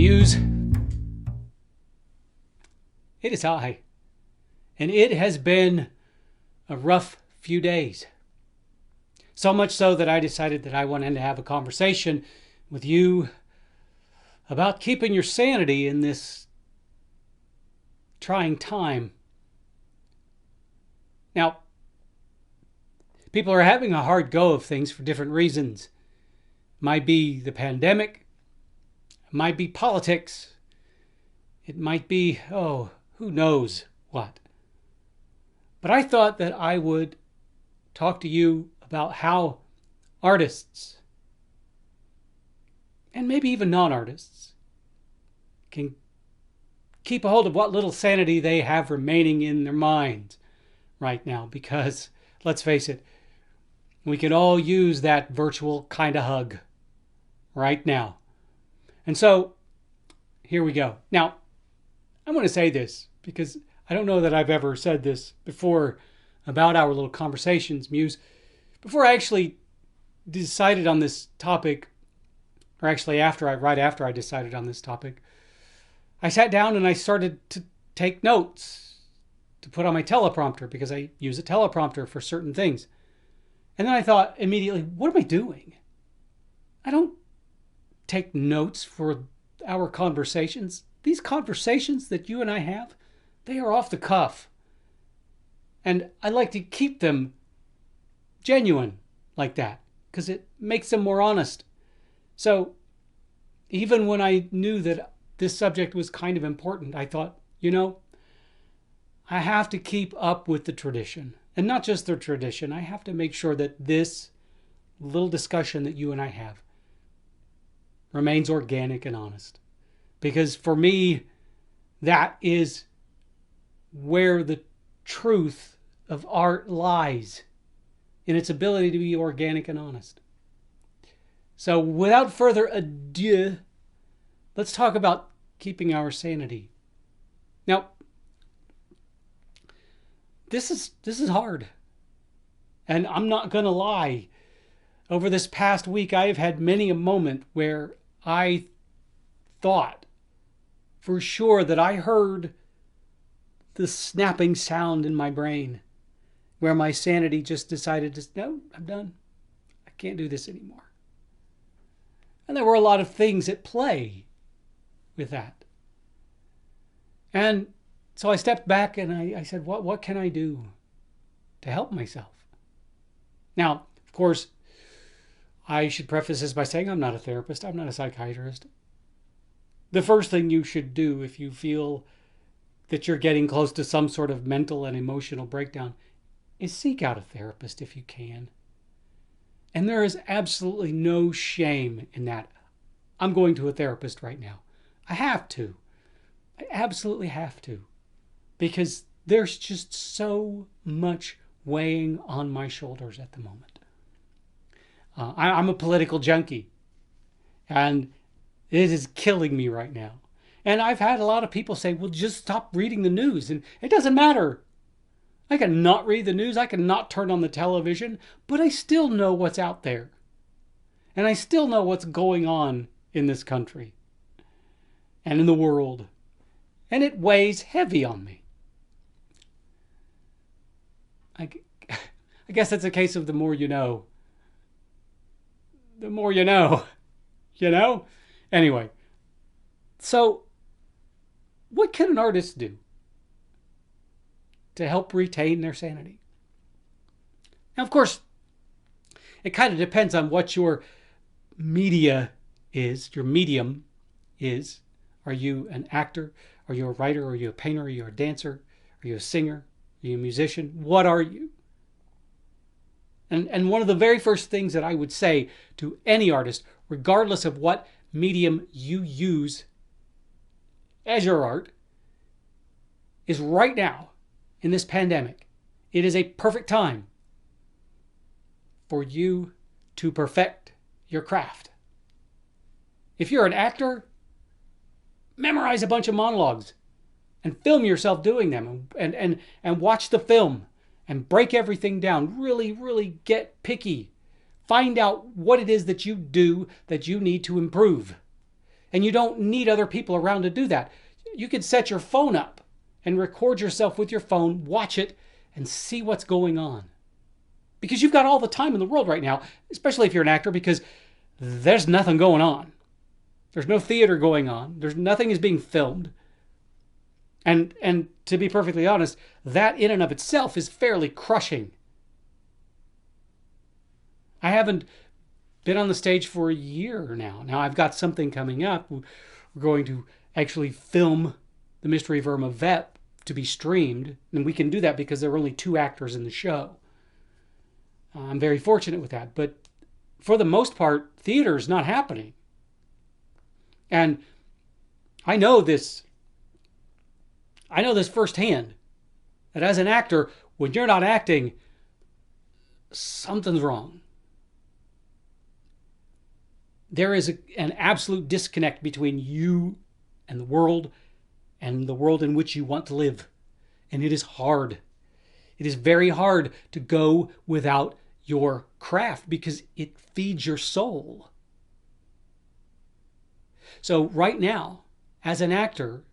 Muse, it is I, and it has been a rough few days. So much so that I decided that I wanted to have a conversation with you about keeping your sanity in this trying time. Now, people are having a hard go of things for different reasons. It might be the pandemic, it might be politics, it might be, who knows what. But I thought that I would talk to you about how artists, and maybe even non-artists, can keep a hold of what little sanity they have remaining in their minds right now. Because, let's face it, we could all use that virtual kind of hug right now. And so, here we go. Now, I want to say this because I don't know that I've ever said this before about our little conversations, Muse. Before I actually decided on this topic, or actually right after I decided on this topic, I sat down and I started to take notes to put on my teleprompter because I use a teleprompter for certain things. And then I thought immediately, what am I doing? I don't take notes for our conversations. These conversations that you and I have, they are off the cuff. And I like to keep them genuine like that because it makes them more honest. So even when I knew that this subject was kind of important, I thought, I have to keep up with the tradition. And not just the tradition, I have to make sure that this little discussion that you and I have remains organic and honest. Because for me, that is where the truth of art lies, in its ability to be organic and honest. So without further ado, let's talk about keeping our sanity. Now, this is hard. And I'm not going to lie. Over this past week, I have had many a moment where I thought for sure that I heard the snapping sound in my brain, where my sanity just decided to, no, I'm done. I can't do this anymore. And there were a lot of things at play with that. And so I stepped back and I said, what can I do to help myself? Now, of course, I should preface this by saying I'm not a therapist. I'm not a psychiatrist. The first thing you should do if you feel that you're getting close to some sort of mental and emotional breakdown is seek out a therapist if you can. And there is absolutely no shame in that. I'm going to a therapist right now. I have to. I absolutely have to. Because there's just so much weighing on my shoulders at the moment. I'm a political junkie. And it is killing me right now. And I've had a lot of people say, well, just stop reading the news. And it doesn't matter. I can not read the news. I can not turn on the television. But I still know what's out there. And I still know what's going on in this country. And in the world. And it weighs heavy on me. I guess it's a case of the more you know. The more you know. Anyway. So, what can an artist do to help retain their sanity? Now, of course, it kind of depends on what your media is, your medium is. Are you an actor? Are you a writer? Are you a painter? Are you a dancer? Are you a singer? Are you a musician? What are you? And one of the very first things that I would say to any artist, regardless of what medium you use as your art, is right now, in this pandemic, it is a perfect time for you to perfect your craft. If you're an actor, memorize a bunch of monologues and film yourself doing them and watch the film and break everything down. Really, really get picky. Find out what it is that you do that you need to improve. And you don't need other people around to do that. You could set your phone up and record yourself with your phone, watch it, and see what's going on. Because you've got all the time in the world right now, especially if you're an actor, because there's nothing going on. There's no theater going on. There's nothing is being filmed. And to be perfectly honest, that in and of itself is fairly crushing. I haven't been on the stage for a year now. Now I've got something coming up. We're going to actually film The Mystery of Irma Vep to be streamed. And we can do that because there are only 2 actors in the show. I'm very fortunate with that. But for the most part, theater is not happening. And I know this firsthand, that as an actor, when you're not acting, something's wrong. There is an absolute disconnect between you and the world in which you want to live. And it is hard. It is very hard to go without your craft because it feeds your soul. So right now, as an actor,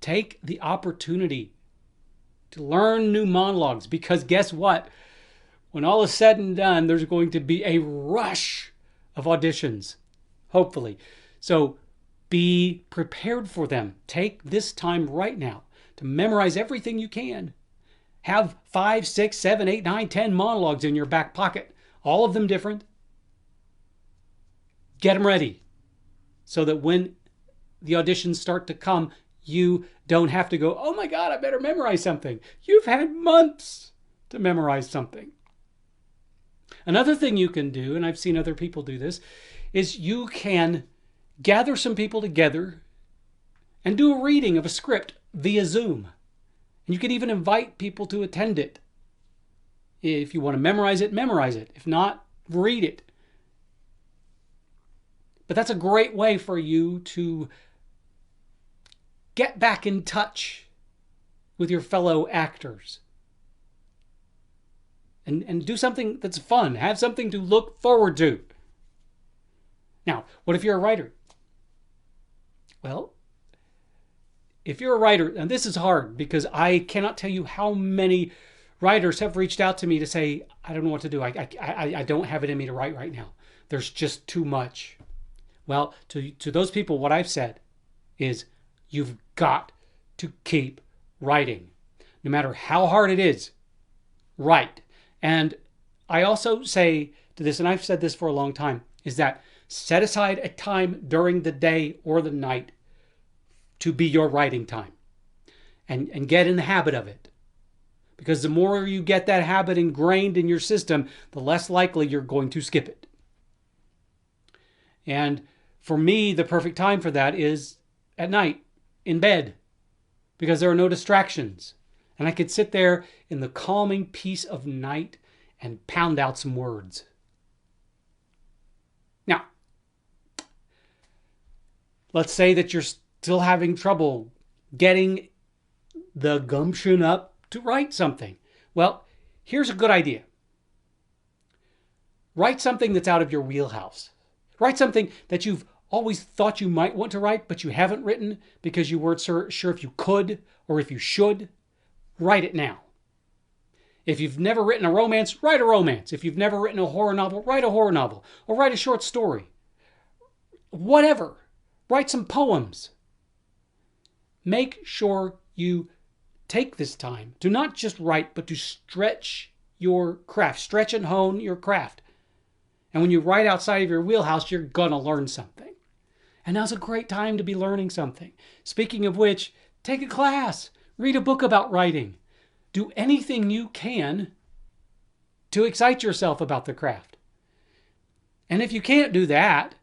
take the opportunity to learn new monologues, because guess what? When all is said and done, there's going to be a rush of auditions, hopefully. So be prepared for them. Take this time right now to memorize everything you can. Have 5, 6, 7, 8, 9, 10 monologues in your back pocket, all of them different. Get them ready so that when the auditions start to come, you don't have to go, oh my God, I better memorize something. You've had months to memorize something. Another thing you can do, and I've seen other people do this, is you can gather some people together and do a reading of a script via Zoom. And you can even invite people to attend it. If you want to memorize it, memorize it. If not, read it. But that's a great way for you to get back in touch with your fellow actors. And do something that's fun. Have something to look forward to. Now, what if you're a writer? Well, if you're a writer, and this is hard because I cannot tell you how many writers have reached out to me to say, I don't know what to do. I don't have it in me to write right now. There's just too much. Well, to those people, what I've said is you've got to keep writing. No matter how hard it is, write. And I also say to this, and I've said this for a long time, is that set aside a time during the day or the night to be your writing time. And get in the habit of it. Because the more you get that habit ingrained in your system, the less likely you're going to skip it. And for me, the perfect time for that is at night, in bed, because there are no distractions. And I could sit there in the calming peace of night and pound out some words. Now, let's say that you're still having trouble getting the gumption up to write something. Well, here's a good idea. Write something that's out of your wheelhouse. Write something that you've always thought you might want to write, but you haven't written because you weren't sure if you could or if you should. Write it now. If you've never written a romance, write a romance. If you've never written a horror novel, write a horror novel. Or write a short story. Whatever. Write some poems. Make sure you take this time to not just write, but to stretch your craft. Stretch and hone your craft. And when you write outside of your wheelhouse, you're going to learn something. And now's a great time to be learning something. Speaking of which, take a class. Read a book about writing. Do anything you can to excite yourself about the craft. And if you can't do that,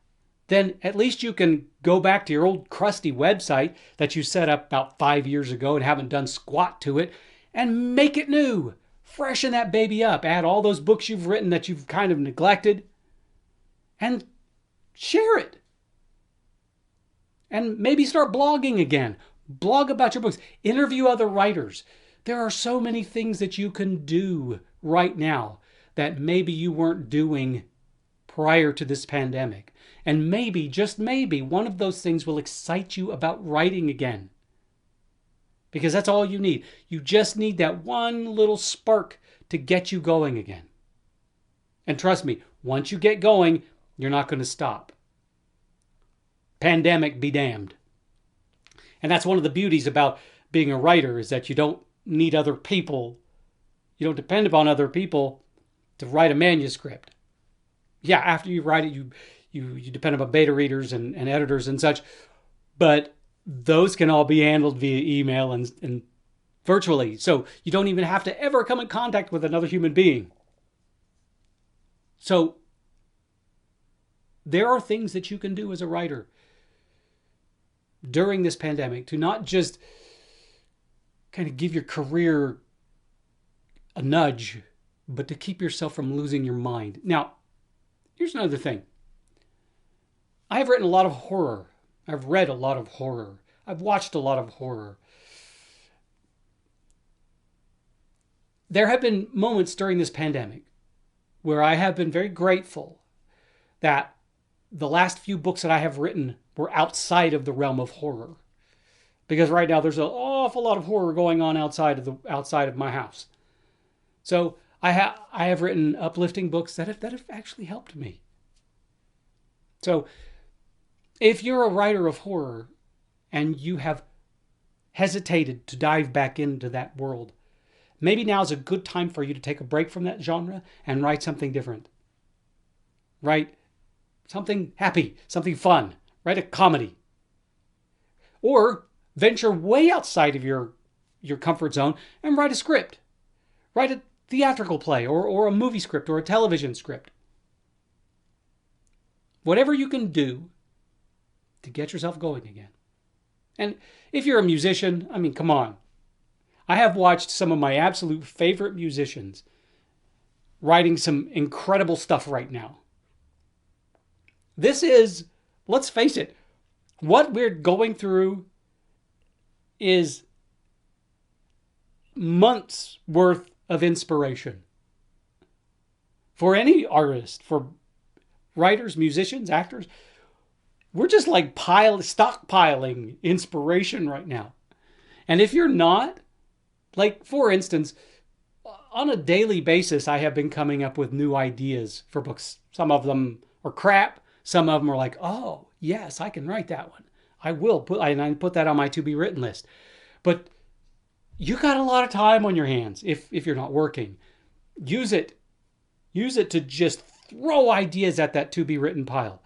then at least you can go back to your old crusty website that you set up about 5 years ago and haven't done squat to it and make it new. Freshen that baby up. Add all those books you've written that you've kind of neglected and share it. And maybe start blogging again. Blog about your books. Interview other writers. There are so many things that you can do right now that maybe you weren't doing prior to this pandemic. And maybe, just maybe, one of those things will excite you about writing again. Because that's all you need. You just need that one little spark to get you going again. And trust me, once you get going, you're not going to stop. Pandemic be damned. And that's one of the beauties about being a writer, is that you don't need other people. You don't depend upon other people to write a manuscript. Yeah, after you write it, you depend upon beta readers and editors and such. But those can all be handled via email and virtually. So you don't even have to ever come in contact with another human being. So there are things that you can do as a writer during this pandemic to not just kind of give your career a nudge, but to keep yourself from losing your mind. Now, here's another thing. I have written a lot of horror. I've read a lot of horror. I've watched a lot of horror. There have been moments during this pandemic where I have been very grateful that the last few books that I have written were outside of the realm of horror. Because right now there's an awful lot of horror going on outside of my house. So I have written uplifting books that have actually helped me. So if you're a writer of horror and you have hesitated to dive back into that world, maybe now is a good time for you to take a break from that genre and write something different. Write something happy, something fun. Write a comedy. Or venture way outside of your comfort zone and write a script. Write a theatrical play or a movie script or a television script. Whatever you can do to get yourself going again. And if you're a musician, I mean, come on. I have watched some of my absolute favorite musicians writing some incredible stuff right now. This is, let's face it, what we're going through is months worth of inspiration. For any artist, for writers, musicians, actors, we're just like stockpiling inspiration right now. And if you're not, like for instance, on a daily basis, I have been coming up with new ideas for books. Some of them are crap. Some of them are like, oh, yes, I can write that one. I put that on my to be written list. But you got a lot of time on your hands if you're not working. Use it. Use it to just throw ideas at that to be written pile.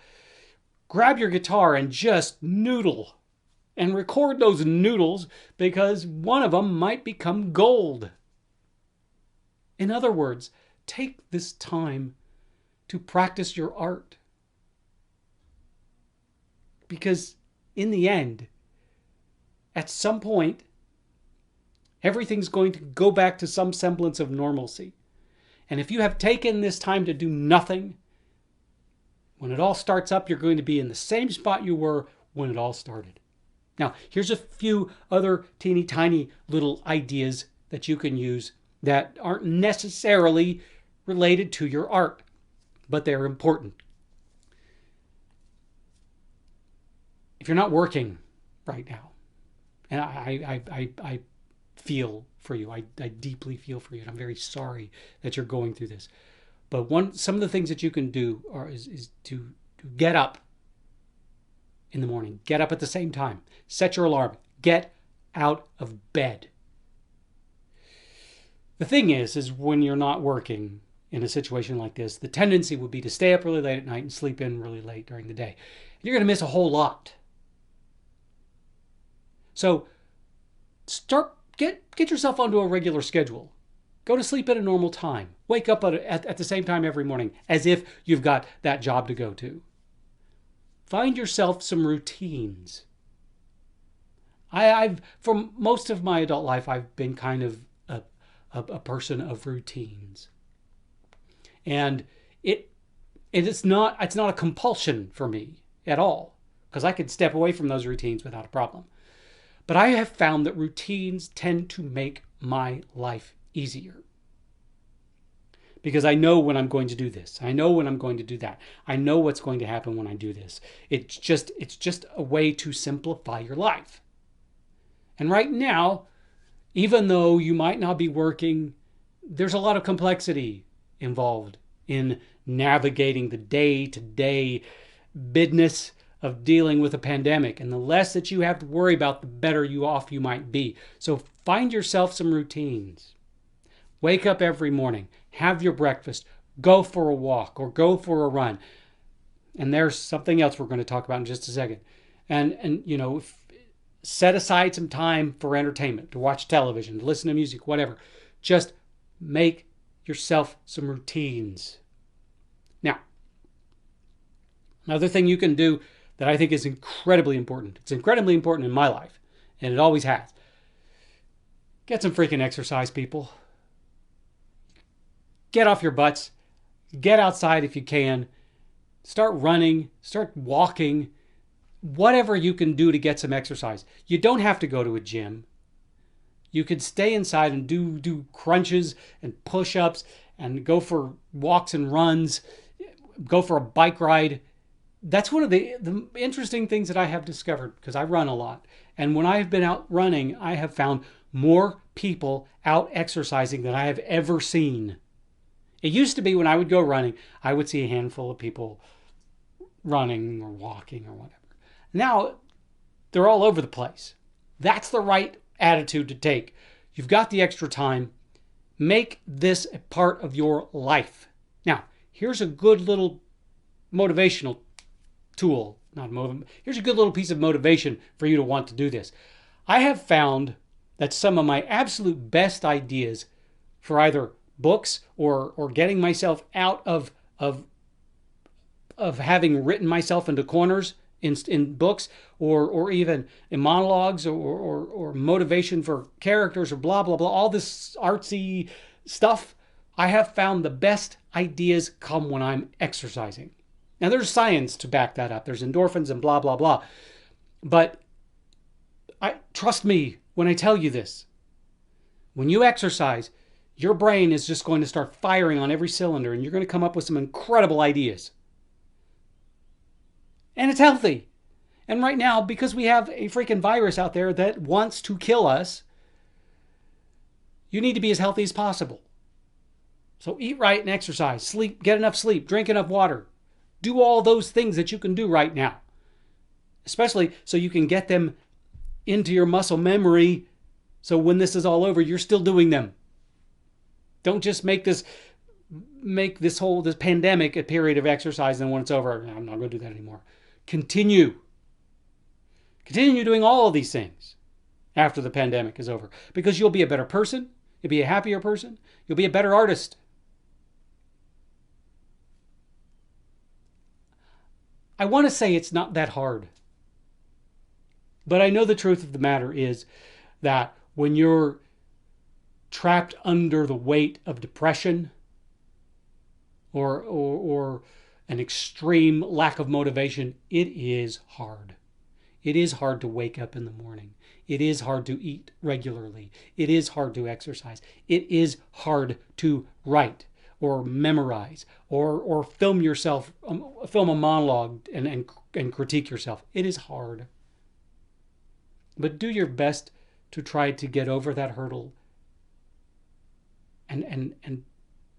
Grab your guitar and just noodle. And record those noodles, because one of them might become gold. In other words, take this time to practice your art. Because in the end, at some point, everything's going to go back to some semblance of normalcy. And if you have taken this time to do nothing, when it all starts up, you're going to be in the same spot you were when it all started. Now, here's a few other teeny tiny little ideas that you can use that aren't necessarily related to your art, but they're important. If you're not working right now, and I feel for you, I deeply feel for you, and I'm very sorry that you're going through this. But some of the things that you can do is to get up in the morning. Get up at the same time. Set your alarm. Get out of bed. The thing is when you're not working in a situation like this, the tendency would be to stay up really late at night and sleep in really late during the day. You're going to miss a whole lot. So get yourself onto a regular schedule. Go to sleep at a normal time. Wake up at the same time every morning, as if you've got that job to go to. Find yourself some routines. For most of my adult life, I've been kind of a person of routines. And it's not a compulsion for me at all, because I could step away from those routines without a problem. But I have found that routines tend to make my life easier. because I know when I'm going to do this. I know when I'm going to do that. I know what's going to happen when I do this. It's just a way to simplify your life. And right now, even though you might not be working, there's a lot of complexity involved in navigating the day-to-day business of dealing with a pandemic. And the less that you have to worry about, the better off you might be. So find yourself some routines. Wake up every morning, have your breakfast, go for a walk or go for a run. And there's something else we're going to talk about in just a second. And set aside some time for entertainment, to watch television, to listen to music, whatever. Just make yourself some routines. Now, another thing you can do that I think is incredibly important. It's incredibly important in my life, and it always has. Get some freaking exercise, people. Get off your butts. Get outside if you can. Start running. Start walking. Whatever you can do to get some exercise. You don't have to go to a gym. You could stay inside and do crunches and push-ups and go for walks and runs. Go for a bike ride. That's one of the interesting things that I have discovered, because I run a lot. And when I've been out running, I have found more people out exercising than I have ever seen. It used to be when I would go running, I would see a handful of people running or walking or whatever. Now, they're all over the place. That's the right attitude to take. You've got the extra time. Make this a part of your life. Now, here's a good little motivational tool. Here's a good little piece of motivation for you to want to do this. I have found that some of my absolute best ideas for either books or getting myself out of having written myself into corners in books or even in monologues or motivation for characters or blah, blah, blah, all this artsy stuff, I have found the best ideas come when I'm exercising. Now, there's science to back that up. There's endorphins and blah, blah, blah. But trust me when I tell you this. When you exercise, your brain is just going to start firing on every cylinder, and you're going to come up with some incredible ideas. And it's healthy. And right now, because we have a freaking virus out there that wants to kill us, you need to be as healthy as possible. So eat right and exercise. Sleep, get enough sleep, drink enough water. Do all those things that you can do right now. Especially so you can get them into your muscle memory, so when this is all over, you're still doing them. Don't just make this pandemic a period of exercise, and when it's over, I'm not going to do that anymore. Continue doing all of these things after the pandemic is over, because you'll be a better person, you'll be a happier person, you'll be a better artist. I want to say it's not that hard, but I know the truth of the matter is that when you're trapped under the weight of depression or an extreme lack of motivation, it is hard. It is hard to wake up in the morning. It is hard to eat regularly. It is hard to exercise. It is hard to write or memorize or film yourself, film a monologue and critique yourself. It is hard. But do your best to try to get over that hurdle and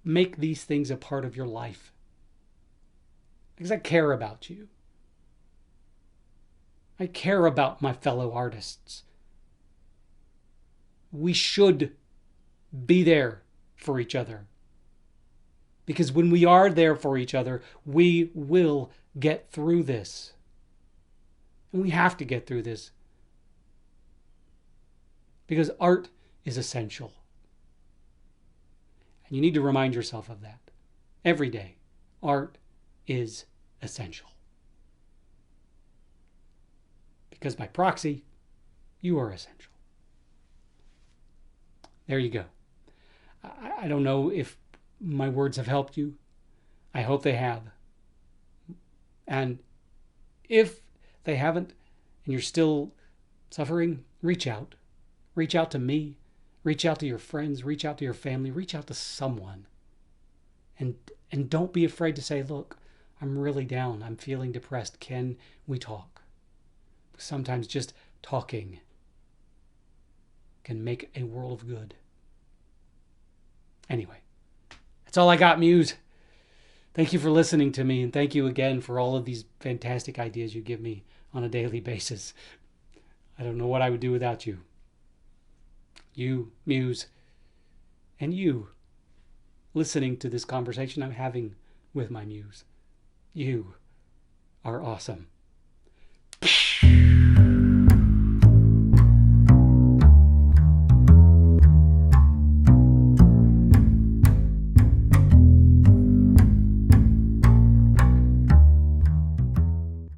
make these things a part of your life. Because I care about you. I care about my fellow artists. We should be there for each other. Because when we are there for each other, we will get through this. And we have to get through this. Because art is essential. And you need to remind yourself of that. Every day, art is essential. Because by proxy, you are essential. There you go. I don't know if my words have helped you. I hope they have. And if they haven't, and you're still suffering, reach out. Reach out to me. Reach out to your friends. Reach out to your family. Reach out to someone. And and don't be afraid to say, look, I'm really down. I'm feeling depressed. Can we talk? Sometimes just talking can make a world of good. Anyway, that's all I got, Muse. Thank you for listening to me, and thank you again for all of these fantastic ideas you give me on a daily basis. I don't know what I would do without you. You, Muse, and you listening to this conversation I'm having with my Muse. You are awesome.